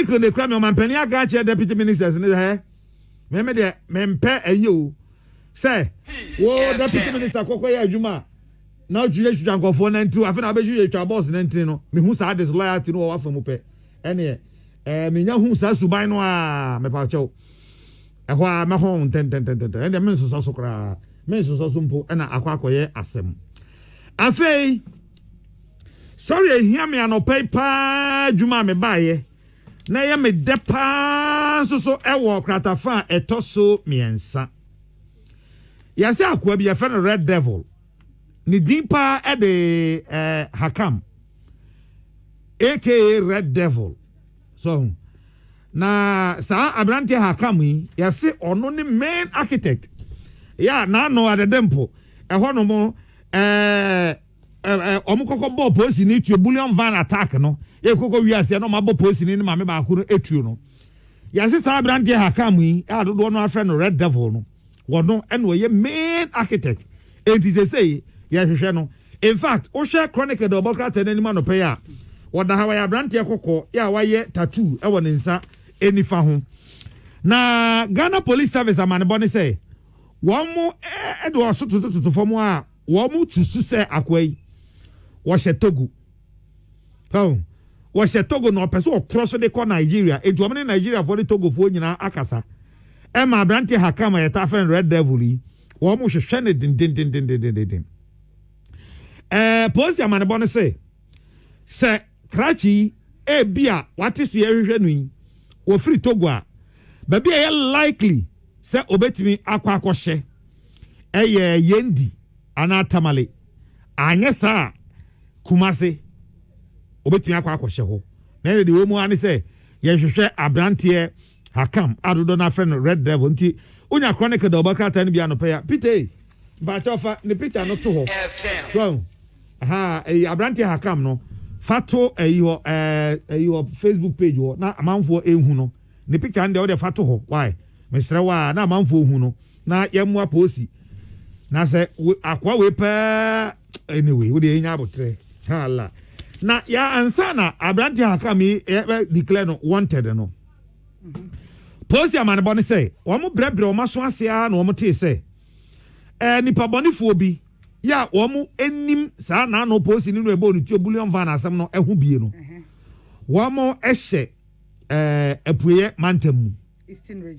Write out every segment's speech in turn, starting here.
article the crime man penny aga che deputy ministers ni he me de mempe ayo say wo deputy minister kokoye adwuma na ojure hwankofo na ntu afi na abejure twa boss na ntin no me hu sa disloyalty no wa fa mu pe ene me nya hu sa suban no a me pa chew ho a me ho ten ene me nso so kra me nso so mpo na akwakoye asem afei sorry ehia me anopai pa dwuma me baaye na ye me depa so ewo kratafa etoso miensa yase akwa bi ye red devil ni dimpa e de Hakam aka Red Devil so na sa abrante Hakam yi yase ono ni main architect ya na no adedempo ho no mo omukoko bo police ni tue bullion van attack no e koko wiase no mabo police ni ma me ba ko no etuo no yase sa abrante Hakam yi adodo no afre no Red Devil no wono ene wo ye main architect enti say hwehwe no in fact o share chronicle the obokrata na nima no pay a woda ha ya brante kokko ya waye tattoo e wo ne nsa enifa ho na Ghana Police Service amane bone say wo mu e do osotototo fo mu a wo mu tusu say akwai wo hye Togo wo hye Togo no pese o cross de ko Nigeria edu omne Nigeria for the Togo fo nyina akasa e ma brante Hakam ya ta friend Red Devil yi wo mu hwehwe ne din Post amane bone se krachi e bia wate se ehwehwe nu wo free Togo a ba bia ye likely se obetimi akwa akɔhye eye yendi ana tamale anye sa Kumase obetimi akwa akɔhye ho na de wo mu ani se ye hwehwe abrante Hakam adodo na friend Red Devil nti unya chronicle the obakata ni bia no paya Peter ba chofa ni picture no to ho so abrante Hakam no fato eyo Facebook page ho na amanfo ehu no ne picture ande o fato ho why mesre wa na amanfo ehu no na yemu aposi na se akwa we pa anyway we dey nya abotre hala na ya ansa na abrante Hakam declare no wanted no posi amane bone say o mo brebre o maso asea na o mo te say nipa bonifuo bi ya omu enim sa na no posi ni no ebo no tio bullion van asem no ehu bie no womo ehye apuye mantamu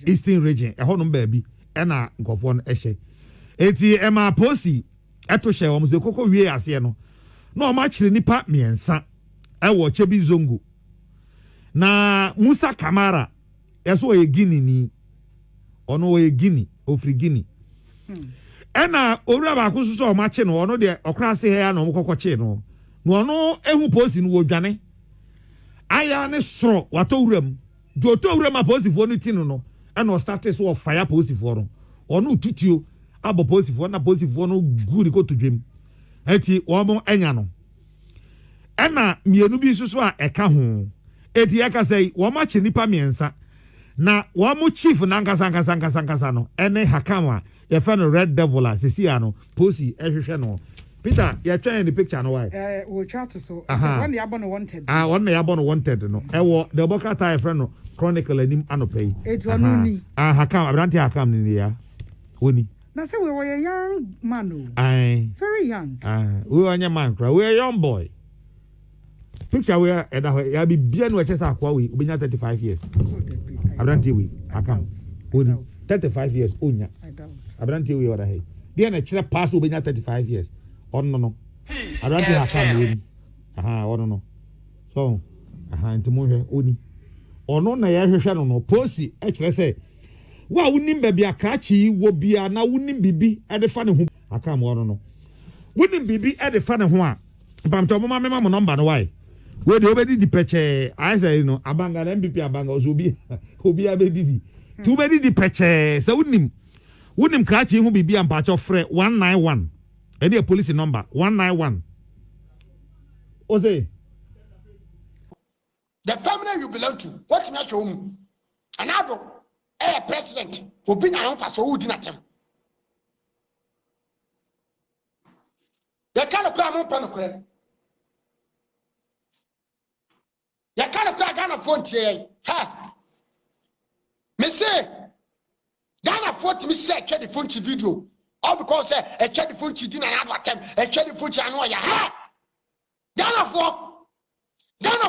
eastern region eho no ba bi e na nkofo no ehye eti ema posi eto hye womo ze kokko wie ase no na o ma kire nipa miensa ewo chebi zongo na Musa Kamara eso ye Gini ni ono ye Gini ofri Gini ena owura ba ko so o ma che no ono de okra se he na omkokko che no no ono ehu posi no wodwane aya ne soro wato wuram do to wuram a posi fo no tinu no ena o start so o fire posi fo no ono tutio abo posi fo na posi fo no guri ko to dwem eti wo mo enya no ena mienu bi so a eka ho eti aka sei wo ma che nipa miensa na wo mo chief na nkasa no ene Hakam a ye fa no Red Devil a sisi ano posi ehwehwe no Peter ye twen the picture no why we chat so one ya born wanted one ya born wanted no e wo the bokata ye fa no chronicle anim anopai it one ni Hakam abrante Hakam ni ya woni na say we were a young man very young we were young man we were a young boy picture we ya bi bia no chesa akwa we obenya 35 years abrante we Hakam woni 35 years onya abrante we ora hey dia na kire pass obenya 35 years onno no abrante Hakam we onno no so ntimo hwe oni ono na ya hwehwe no posi e kire say wa wonim ba bia krachi wo bia na wonim bibi e de fa ne ho Hakam onno no wonim bibi e de fa ne ho a pamto mo ma mo number no why we de obedi di peche I say no abanga na MPP abanga obi abedi tu bedi di peche so wonim krachi hu bibi ampa cho frɛ 191 e dey police number 191 Ose the family you belong to what me show mu anado president obi na anfa so wudi na tem the kind of crime on panokre ya kind of Ghana phone here. Ha! Me say Ghana phone to me say check the phone video. All because a check the phone didn't another time. A check the phone I know ya. Ha! Ghana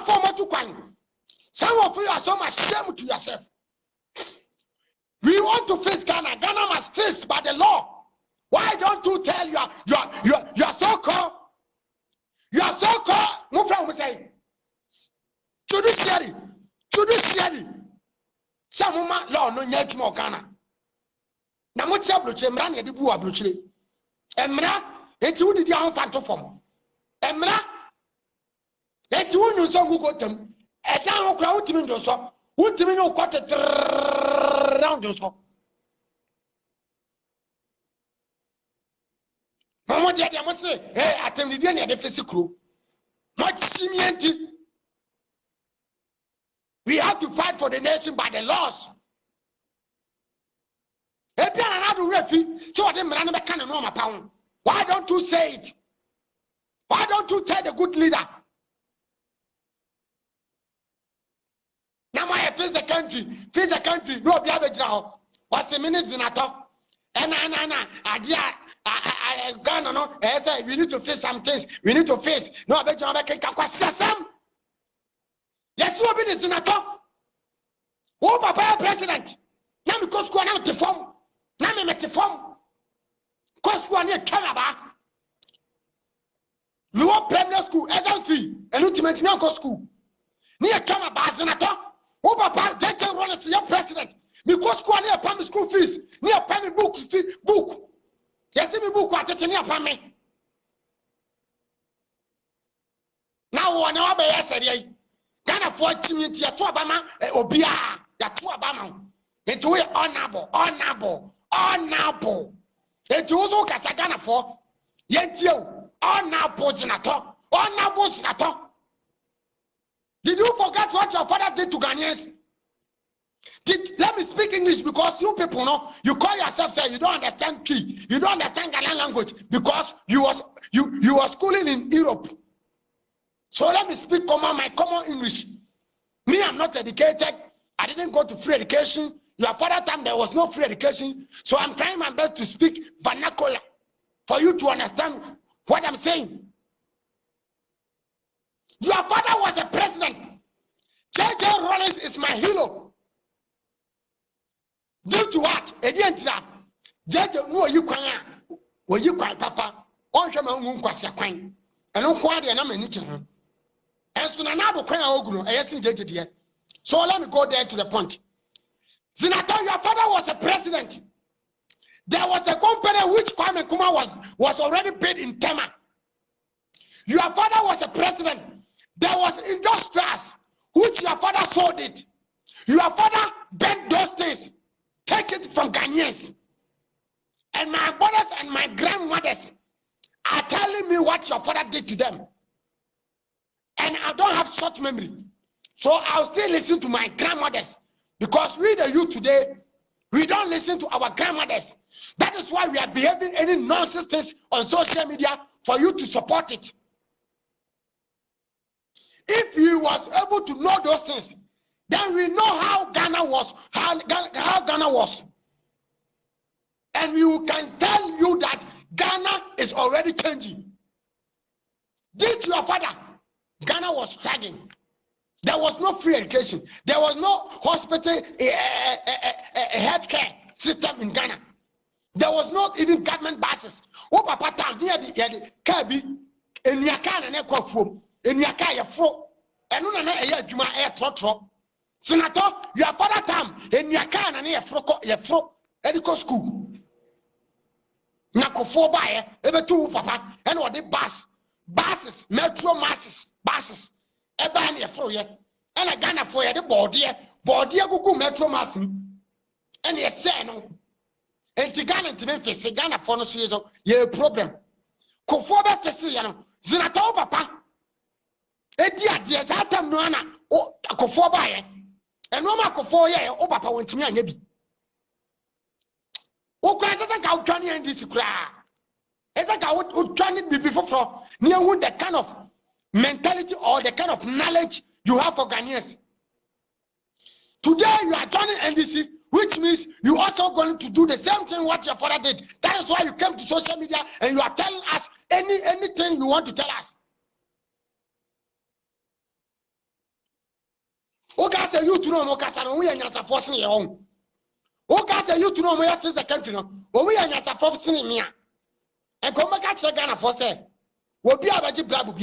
for what to can. Some of you are so much shame to yourself. We want to face Ghana. Ghana must face by the law. Why don't you tell your so-called move from we say judiciary some law no nyet mo Ghana na mo tia bloche mra na de bu ablochire emra enti wo didi an fanto fom emra enti wo nyu so gugo tem edan ho kra wo timi ndo so wo timi nyu kwate round so mama dia mo say hey atem di dia na de physical we have to fight for the nation by the laws. Why don't you say it? Why don't you tell the good leader? Now I face the country. No, be able to. What's a minute in a talk? And Ghana, no, I say we need to face some things. We need to face. No, I bet you can some. Yes, you be the senator. Oh, Papa, president. Now, because go on to form. Now, me to form. Because go on here, Canada. We want primary school, SLC, and ultimately now school. Near Canada, senator. Oh, Papa, they run as your president. Because go on here, primary school fees, near primary book. Yes, me book what it's near me. Now, one hour yesterday. Ghana for community to Obama, Obia, that to Obama. It will honorable. It also Ghana for yet you honorable senator. Did you forget what your father did to Ghanaians? Let me speak English because you people know you call yourself say you don't understand Cree, you don't understand Ghanaian language because you were schooling in Europe. So let me speak my common English. Me, I'm not educated. I didn't go to free education. Your father time there was no free education. So I'm trying my best to speak vernacular for you to understand what I'm saying. Your father was a president. J.J. Rollins is my hero. Due to what? J.J. no you kwan papa. On shema kwasya kwan. Eno kwa de na mani kire. So let me go there to the point. Senator, your father was a president. There was a company which Kwame Nkrumah was already paid in Tema. Your father was a president. There was industries which your father sold it. Your father bent those things. Take it from Ghanaians. And my brothers and my grandmothers are telling me what your father did to them. And I don't have short memory. So I'll still listen to my grandmothers. Because we the youth today, we don't listen to our grandmothers. That is why we are behaving any nonsense things on social media for you to support it. If you was able to know those things, then we know how Ghana was. And we can tell you that Ghana is already changing. Due to your father, Ghana was struggling. There was no free education. There was no hospital healthcare system in Ghana. There was not even government buses. Oh, papa, time near the Kabi, and Yaka and Echo from, and Yaka, your fro, and Nuna, Juma, Trotro. Senator, your father time, and Yaka and your fro, medical school. Akufo Addo, ebe two papa, and what the buses, metro buses, eba ne fro ye, and a Ghana for ye the body go metro mass, and ye say no, and to Ghana to Memphis, Ghana for no season, ye problem. Akufo Addo fesi ye no, Senator papa, dear Zatam no ana, o Akufo Addo, and no Akufo ye, o papa went to me and yebi. O doesn't count 20 and this cry. It's like I would 20 before near the kind of mentality or the kind of knowledge you have for Ghanaians. Today you are joining NDC, which means you also going to do the same thing what your father did. That is why you came to social media and you are telling us anything you want to tell us. Okay, say you to know Mokasa, we are not forcing your own. Okay, say you to know where face the country, we are not forcing me. And come back at Ghana for say, will be a blabu.